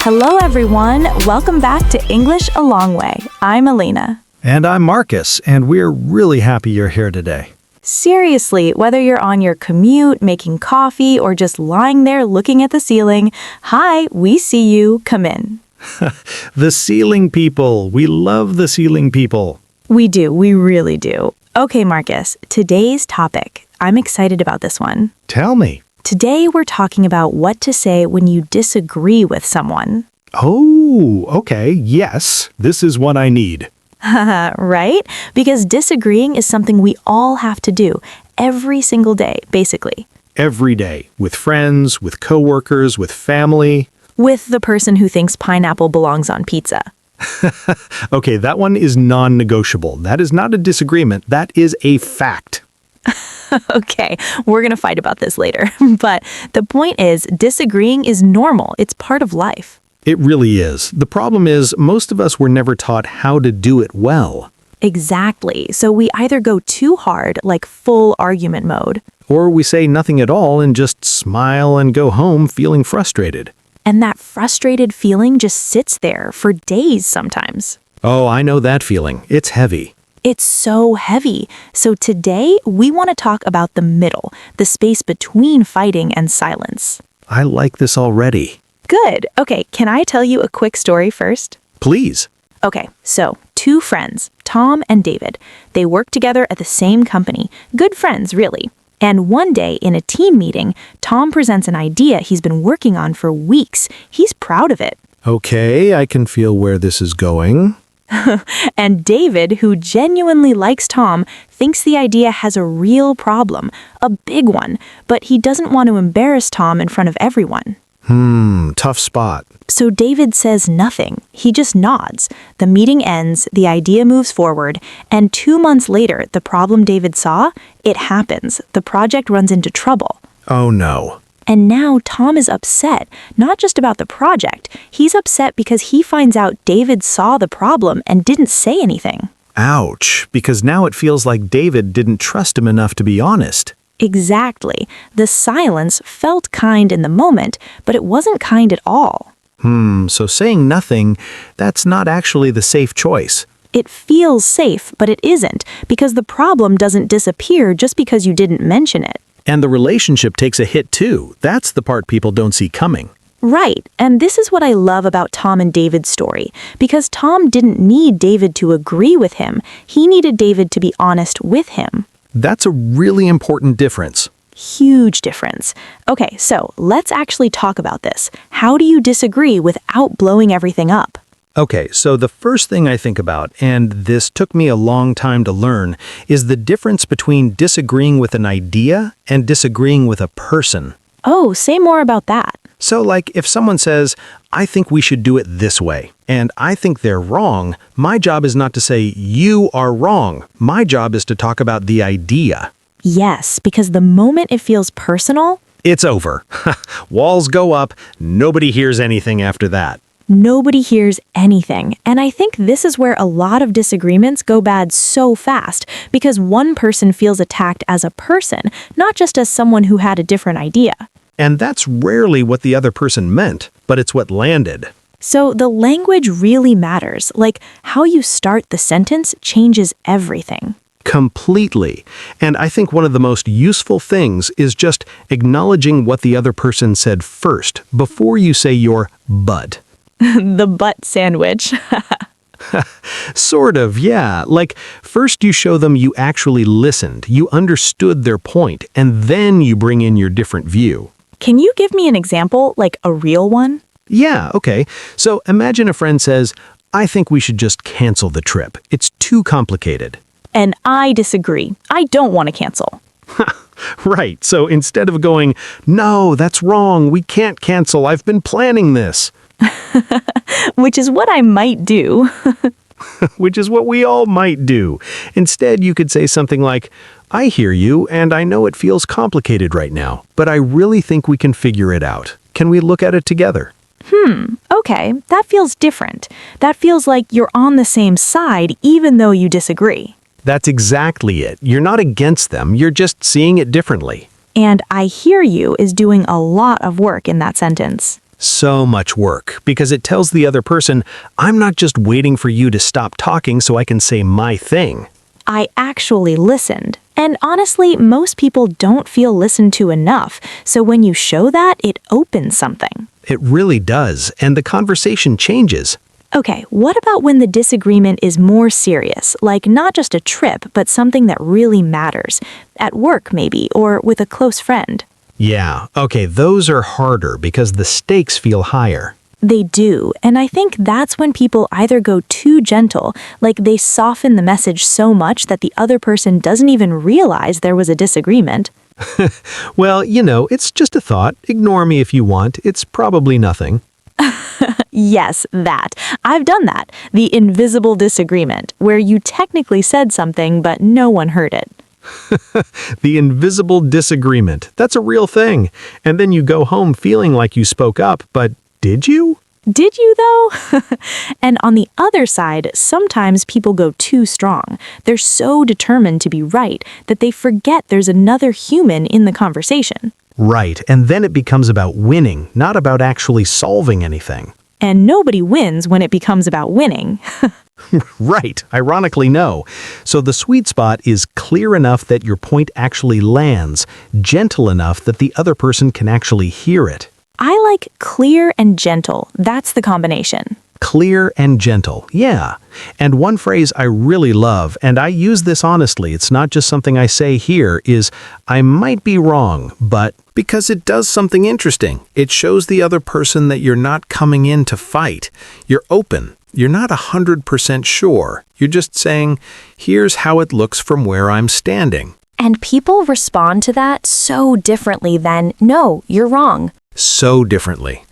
Hello, everyone. Welcome back to English Alongway. I'm Elena. And I'm Marcus, and we're really happy you're here today. Seriously, whether you're on your commute, making coffee, or just lying there looking at the ceiling, hi, we see you. Come in. The ceiling people. We love the ceiling people. We do. We really do. Okay, Marcus, today's topic. I'm excited about this one. Tell me. Today, we're talking about what to say when you disagree with someone. Oh, okay. Yes, this is what I need. Right? Because disagreeing is something we all have to do every single day, basically. Every day, with friends, with coworkers, with family. With the person who thinks pineapple belongs on pizza. Okay, that one is non-negotiable. That is not a disagreement. That is a fact. Okay, we're going to fight about this later. But the point is, disagreeing is normal. It's part of life. It really is. The problem is, most of us were never taught how to do it well. Exactly. So we either go too hard, like full argument mode. Or we say nothing at all and just smile and go home feeling frustrated. And that frustrated feeling just sits there for days sometimes. Oh, I know that feeling. It's heavy. It's so heavy. So today, we want to talk about the middle, the space between fighting and silence. I like this already. Good. Okay, can I tell you a quick story first? Please. Okay, so two friends, Tom and David. They work together at the same company. Good friends, really. And one day in a team meeting, Tom presents an idea he's been working on for weeks. He's proud of it. Okay, I can feel where this is going. And David, who genuinely likes Tom, thinks the idea has a real problem, a big one, but he doesn't want to embarrass Tom in front of everyone. Tough spot. So David says nothing. He just nods. The meeting ends, the idea moves forward, and 2 months later, the problem David saw, it happens. The project runs into trouble. Oh no. And now Tom is upset, not just about the project. He's upset because he finds out David saw the problem and didn't say anything. Ouch, because now it feels like David didn't trust him enough to be honest. Exactly. The silence felt kind in the moment, but it wasn't kind at all. So saying nothing, that's not actually the safe choice. It feels safe, but it isn't, because the problem doesn't disappear just because you didn't mention it. And the relationship takes a hit too. That's the part people don't see coming. Right, and this is what I love about Tom and David's story, because Tom didn't need David to agree with him. He needed David to be honest with him. That's a really important difference. Huge difference. Okay, so let's actually talk about this. How do you disagree without blowing everything up? Okay, so the first thing I think about, and this took me a long time to learn, is the difference between disagreeing with an idea and disagreeing with a person. Oh, say more about that. So like if someone says, I think we should do it this way, and I think they're wrong, my job is not to say, you are wrong. My job is to talk about the idea. Yes, because the moment it feels personal, It's over. Walls go up, nobody hears anything after that. nobody hears anything. And I think this is where a lot of disagreements go bad so fast, because one person feels attacked as a person, not just as someone who had a different idea. And that's rarely what the other person meant, but it's what landed. So the language really matters, like how you start the sentence changes everything. Completely. And I think one of the most useful things is just acknowledging what the other person said first, before you say your but. The butt sandwich. Sort of, yeah. Like, first you show them you actually listened, you understood their point, and then you bring in your different view. Can you give me an example, like a real one? Yeah, okay. So imagine a friend says, I think we should just cancel the trip. It's too complicated. And I disagree. I don't want to cancel. Right, so instead of going, no, that's wrong, we can't cancel, I've been planning this. Which is what I might do. Which is what we all might do. Instead, you could say something like, I hear you, and I know it feels complicated right now, but I really think we can figure it out. Can we look at it together? Okay, that feels different. That feels like you're on the same side even though you disagree. That's exactly it. You're not against them, you're just seeing it differently. And I hear you is doing a lot of work in that sentence. So much work, because it tells the other person, I'm not just waiting for you to stop talking so I can say my thing. I actually listened. And honestly, most people don't feel listened to enough, so when you show that, it opens something. It really does, and the conversation changes. Okay, what about when the disagreement is more serious, like not just a trip, but something that really matters? At work, maybe, or with a close friend. Yeah, okay, those are harder because the stakes feel higher. They do, and I think that's when people either go too gentle, like they soften the message so much that the other person doesn't even realize there was a disagreement. Well, it's just a thought. Ignore me if you want. It's probably nothing. Yes, that. I've done that. The invisible disagreement, where you technically said something, but no one heard it. The invisible disagreement. That's a real thing. And then you go home feeling like you spoke up, but did you? Did you, though? And on the other side, sometimes people go too strong. They're so determined to be right that they forget there's another human in the conversation. Right, and then it becomes about winning, not about actually solving anything. And nobody wins when it becomes about winning. Right, ironically no. So the sweet spot is clear enough that your point actually lands, gentle enough that the other person can actually hear it. I like clear and gentle. That's the combination. Clear and gentle, yeah. And one phrase I really love, and I use this honestly, it's not just something I say here, is I might be wrong, but because it does something interesting. It shows the other person that you're not coming in to fight. You're open. You're not 100% sure. You're just saying, here's how it looks from where I'm standing. And people respond to that so differently than, no, you're wrong. So differently.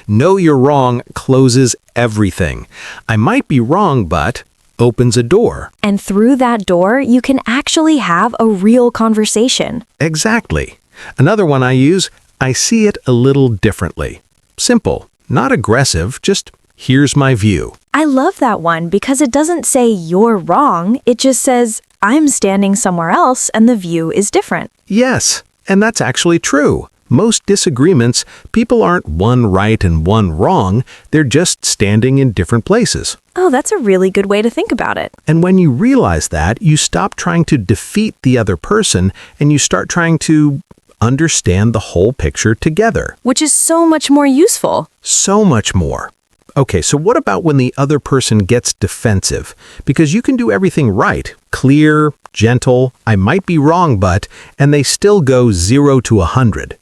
No, you're wrong closes everything. I might be wrong, but opens a door. And through that door, you can actually have a real conversation. Exactly. Another one I use, I see it a little differently. Simple, not aggressive, just here's my view. I love that one because it doesn't say you're wrong. It just says, I'm standing somewhere else and the view is different. Yes, and that's actually true. Most disagreements, people aren't one right and one wrong, they're just standing in different places. Oh, that's a really good way to think about it. And when you realize that, you stop trying to defeat the other person and you start trying to understand the whole picture together. Which is so much more useful. So much more. Okay, so what about when the other person gets defensive? Because you can do everything right, clear, gentle, I might be wrong, but, and they still go 0 to 100.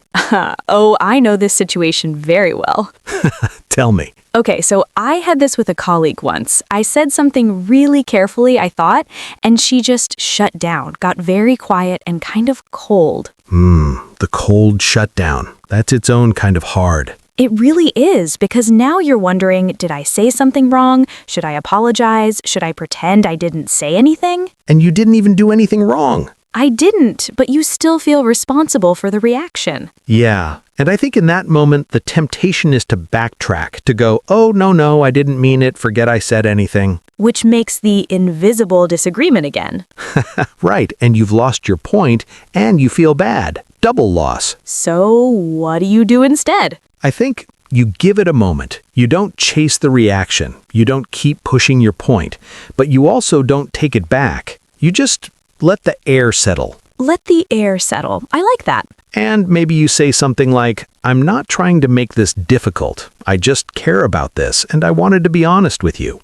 Oh, I know this situation very well. Tell me. Okay, so I had this with a colleague once. I said something really carefully, I thought, and she just shut down, got very quiet and kind of cold. The cold shutdown. That's its own kind of hard. It really is, because now you're wondering, did I say something wrong? Should I apologize? Should I pretend I didn't say anything? And you didn't even do anything wrong. I didn't, but you still feel responsible for the reaction. Yeah, and I think in that moment, the temptation is to backtrack, to go, oh, no, I didn't mean it, forget I said anything. Which makes the invisible disagreement again. Right, and you've lost your point, and you feel bad. Double loss. So what do you do instead? I think you give it a moment. You don't chase the reaction. You don't keep pushing your point. But you also don't take it back. You just let the air settle. Let the air settle. I like that. And maybe you say something like, I'm not trying to make this difficult. I just care about this, and I wanted to be honest with you.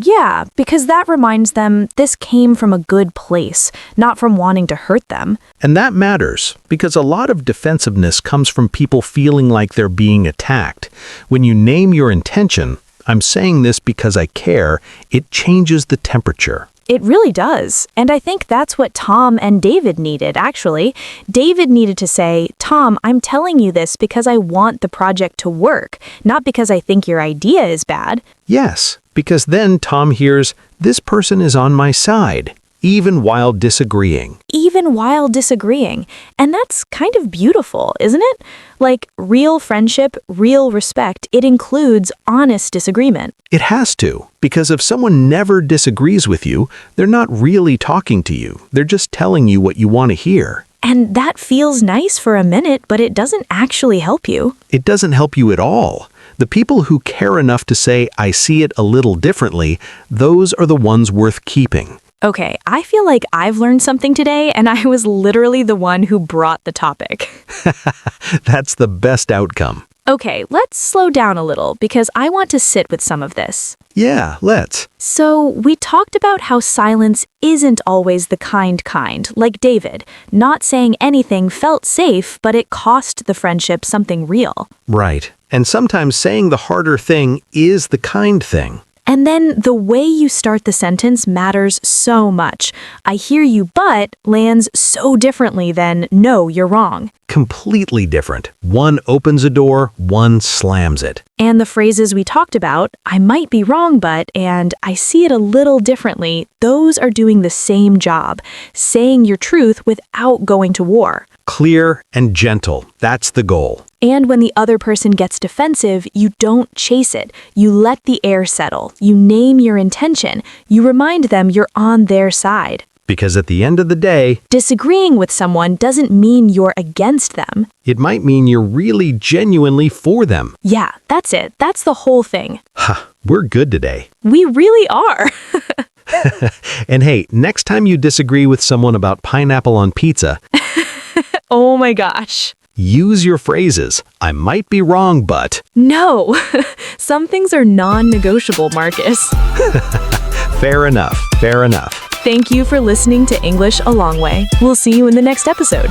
Yeah, because that reminds them this came from a good place, not from wanting to hurt them. And that matters, because a lot of defensiveness comes from people feeling like they're being attacked. When you name your intention, I'm saying this because I care, it changes the temperature. It really does. And I think that's what Tom and David needed, actually. David needed to say, Tom, I'm telling you this because I want the project to work, not because I think your idea is bad. Yes, because then Tom hears, this person is on my side, even while disagreeing. Even while disagreeing. And that's kind of beautiful, isn't it? Like real friendship, real respect, it includes honest disagreement. It has to, because if someone never disagrees with you, they're not really talking to you. They're just telling you what you want to hear. And that feels nice for a minute, but it doesn't actually help you. It doesn't help you at all. The people who care enough to say, I see it a little differently, those are the ones worth keeping. Okay, I feel like I've learned something today, and I was literally the one who brought the topic. That's the best outcome. Okay, let's slow down a little because I want to sit with some of this. Yeah, let's. So, we talked about how silence isn't always the kind, like David. Not saying anything felt safe, but it cost the friendship something real. Right. And sometimes saying the harder thing is the kind thing. And then the way you start the sentence matters so much. I hear you, but lands so differently than no, you're wrong. Completely different. One opens a door, one slams it. And the phrases we talked about, I might be wrong, but, and I see it a little differently, those are doing the same job, saying your truth without going to war. Clear and gentle. That's the goal. And when the other person gets defensive, you don't chase it. You let the air settle. You name your intention. You remind them you're on their side. Because at the end of the day, disagreeing with someone doesn't mean you're against them. it might mean you're really genuinely for them. Yeah, that's it. That's the whole thing. Ha, we're good today. We really are. And hey, next time you disagree with someone about pineapple on pizza, Oh my gosh. use your phrases. I might be wrong, but... No. Some things are non-negotiable, Marcus. Fair enough, fair enough. Thank you for listening to English Alongway. We'll see you in the next episode.